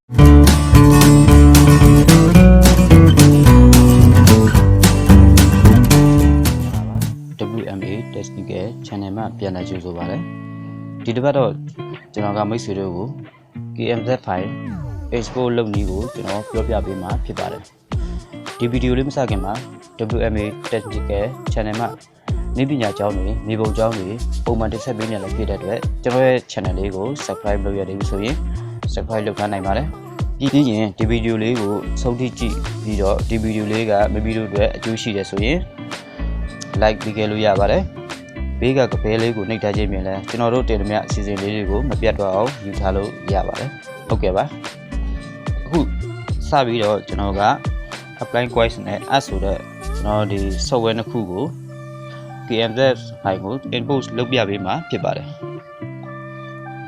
WMA Technical Channel မှာပြန်လာကြိုဆိုပါရစေ။ဒီတစ်ပတ်တော့ကျွန်တော်ကမိတ်ဆွေတို့ကို KMZ file export လုပ်နည်းကိုကျွန်တော်ပြောပြပေးမှာဖြစ်ပါတယ်။ဒီဗီဒီယိုလေးမစခင်မှာ WMA Technical Channel မှာနည်းပညာကျောင်းတွေမြေပုံကျောင်းတွေပုံမှန်တင်ဆက်ပေးနေလည်းဖြစ်တဲ့အတွက်ကျွန်တော်ရဲ့ channel လေးကို subscribe လုပ်ရသေးပြီဆိုရင် subscribe လုပ်ထားနိုင်ပါတယ်။ပြီးရင်ဒီဗီဒီယိုလေးကိုဆုံးထိကြည့်ပြီးတော့ဒီဗီဒီယိုလေးကမိမိတို့အတွက်အကျိုးရှိတယ်ဆိုရင် like ပေးခဲ့လို့ရပါတယ်ဘေးကကပဲလေးကိုနှိပ်ထားခြင်းပြင်လဲကျွန်တော်တို့တင်သမျှအစီအစဉ်လေးတွေကိုမပြတ်တော့အောင်ယူထားလို့ရပါတယ်ဟုတ်ကဲ့ပါအခုစပြီးတော့ကျွန်တော်က earth နဲ့ earth ဆိုတဲ့ကျွန်တော်ဒီ software တစ်ခုကို KMZ file ကို input လုပ်ပြပေးမှာဖြစ်ပါတယ်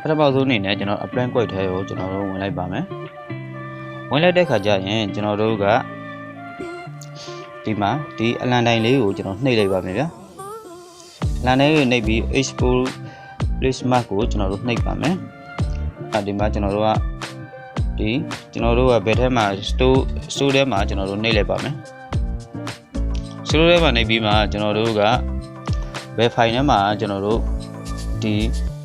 ပထမဆုံးအနေနဲ့ကျွန်တော် earth ထဲကိုကျွန်တော်တို့ဝင်လိုက်ပါမယ်ဝင်လိုက်တဲ့ခါကျရင်ကျွန်တော်တို့ကဒီမှာဒီအလံတိုင်းလေးကိုကျွန်တော်နှိပ်လိုက်ပါမယ်ဗျာအလံတိုင်းကိုနှိပ်ပြီး export place mark ကိုကျွန်တော်တို့နှိပ်ပါမယ်ဒီမှာကျွန်တော်တို့ကဘယ်ထဲမှာ store ထဲမှာကျွန်တော်တို့နှိပ်လိုက်ပါမယ် store ထဲမှာနှိပ်ပြီးမှကျွန်တော်တို့ကဘယ် file ထဲမှာကျွန်တော်တို့ဒီ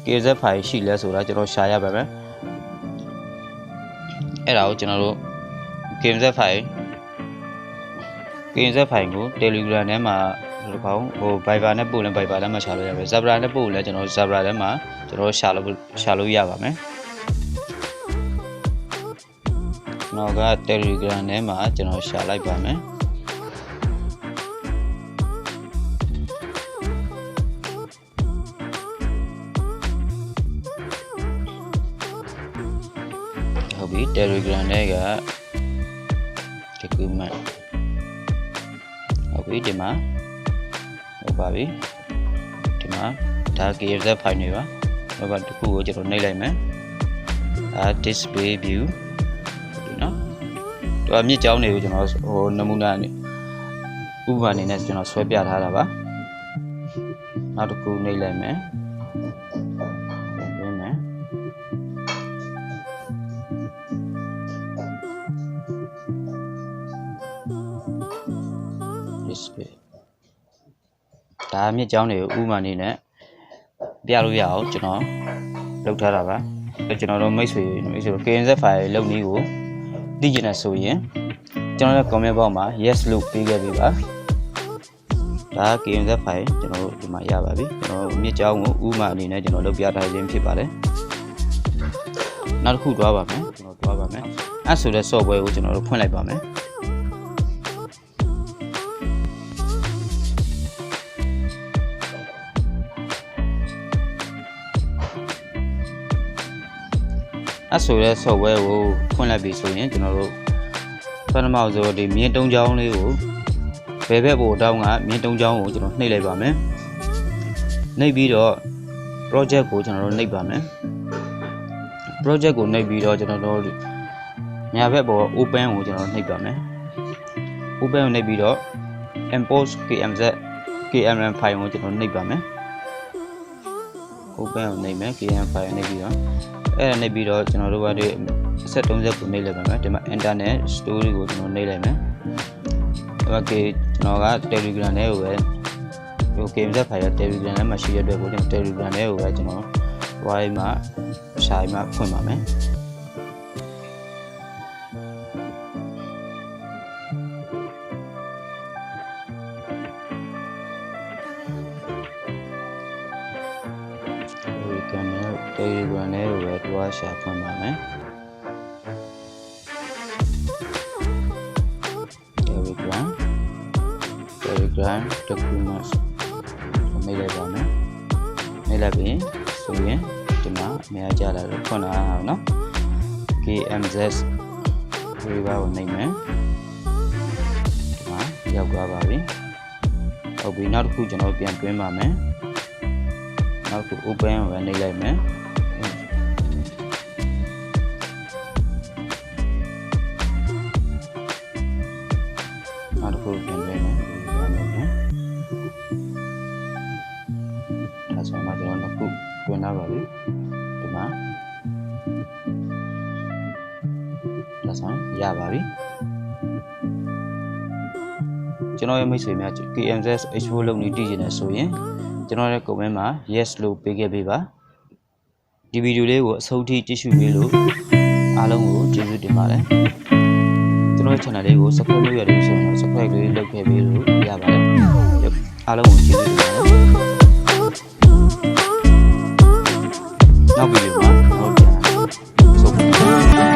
KZ file ရှိလဲဆိုတာကျွန်တော်ရှာရပါမယ်အဲ့ဒါကိုကျွန်တော်တို့ KZ file ကို Telegram ထဲမှာဒီကောင်Viber နဲ့ပို့ရင် Viber ထဲမှာရှာလို့ရမယ် Zebra နဲ့ပို့ရင်လည်းကျွန်တော် Zebra ထဲမှာကျွန်တော်ရှာလို့ရပါမယ်ကျွန်တော်က Telegram ထဲမှာကျွန်တော်ရှာလိုက်ပါမယ်ဟုတ်ပြီ Telegram ထဲက documentဟုတ်ပြီဒီမှာဟုတ်ပါပြီဒီမှာဒါ KMZ file တွေပါဟိုကတစ်ခုကိုကျွန်တော်နှိပ်လိုက်မယ်display view ဒီနော်သူကမြစ်ကြောင်းတွေကိုကျွန်တော်နမူနာနဲ့ဥပမာအနေနဲ့ကျွန်တော်ဆွဲပြထားတာပါနောက်တစ်ခုနှိပ်လိုက်မယ်ဒါမြစ်ကြောင်းတွေကိုဥပမာအနေနဲ့ပြလို့ရအောင်ကျွန်တော်လုပ်ထားတာပါကျွန်တော်တို့မိတ်ဆွေ KMZ file လုပ်နည်းကိုသိကျင်တယ်ဆိုရင်ကျွန်တော်ရဲ့ comment box မှာ yes လို့ပေးခဲ့ပေးပါဒါ KMZ file ကျွန်တော်တို့ဒီမှာရပါပြီကျွန်တော်မြစ်ကြောင်းကိုဥပမာအနေနဲ့ကျွန်တော်လုပ်ပြထားခြင်းဖြစ်ပါတယ်နောက်တစ်ခုတွားပါမယ်ကျွန်တော်တွားပါမယ်အဲ့ဆိုတဲ့ software ကိုကျွန်တော်တို့ဖွင့်လိုက်ပါမယ်အဲ့ဆိုတဲ့ software ကိုဖွင့်လိုက်ပြီဆိုရင်ကျွန်တော်တို့ပထမဆုံးဒီမြင်းတုံးချောင်းလေးကိုဘယ်ဘက်ပေါ်တောင်းကမြင်းတုံးချောင်းကိုကျွန်တော်နှိပ်လိုက်ပါမယ်နှိပ်ပြီးတော့ project ကိုကျွန်တော်တို့နှိပ်ပါမယ် project ကိုနှိပ်ပြီးတော့ကျွန်တော်တို့ညာဘက်ပေါ် open ကိုကျွန်တော်နှိပ်ပါမယ် open ကိုနှိပ်ပြီးတော့ import KMZ file ကိုကျွန်တော်နှိပ်ပါမယ် open ကိုနှိပ်မယ် KM file နှိပ်ပြီးတော့အဲ့ဒါနှိပ်ပြီးတော့ကျွန်တော်တို့ကဒီအဆက်30ကိုနှိပ်လိုက်ပါမယ်ဒီမှာ internet story ကိုကျွန်တော်နှိပ်လိုက်မယ်ဒီမှာကျွန်တော်က Telegram ထဲကိုပဲဒီ KMZ file Telegram ထဲမှာရှိရတဲ့အတွက်ကိုကျွန်တော် Telegram ထဲကိုပဲကျွန်တော်ဝိုင်းမှာရှားမှာဖွင့်ပါမယ်Telegram နဲ့ကိုပဲတွားရှာဖွင့်ပါမယ် Telegram document နှိပ်လိုက်ပါမယ်နှိပ်လိုက်ပြီးဆိုရင်ဒီမှာအများကြလာတော့ဖွင့်လာအောင်နော် KMZ River ကိုနှိပ်မယ်ဒီမှာရောက်သွားပါပြီဟုတ်ပြီနောက်တစ်ခုကျွန်တော်ပြန်တွင်းပါမယ်နောက်တစ်ခု open ကိုပဲနှိပ်လိုက်မယ်နောက်တစ်ခုပြန်တွင်းမယ်ဒါဆိုမှကျွန်တော်နှစ်ခုတွင်းလာပါပြီဒီမှာ တာဆိုရပါပြီကျွန်တော်ရဲ့မိတ်ဆွေများ KMZ export လုပ်နေတည်နေတယ်ဆိုရင်ကျွန်တော်ရဲ့ comment မှာ yes လို့ပေးခဲ့ပေးပါဒီဗီဒီယိုလေးကိုအဆုံးထိကြည့်ရှုပေးလို့အားလုံးကိုကျေးဇူးတင်ပါတယ်ကျွန်တော်ရဲ့ channel လေးကို subscribe လုပ်ရတယ်ဆိုရင် subscribe လေးလုပ်ခဲ့ပေးလို့ရပါတယ်အားလုံးကိုကျေးဇူးတင်ပါတယ်နောက်ဗီဒီယိုမှာကျွန်တော်ပြန်လာ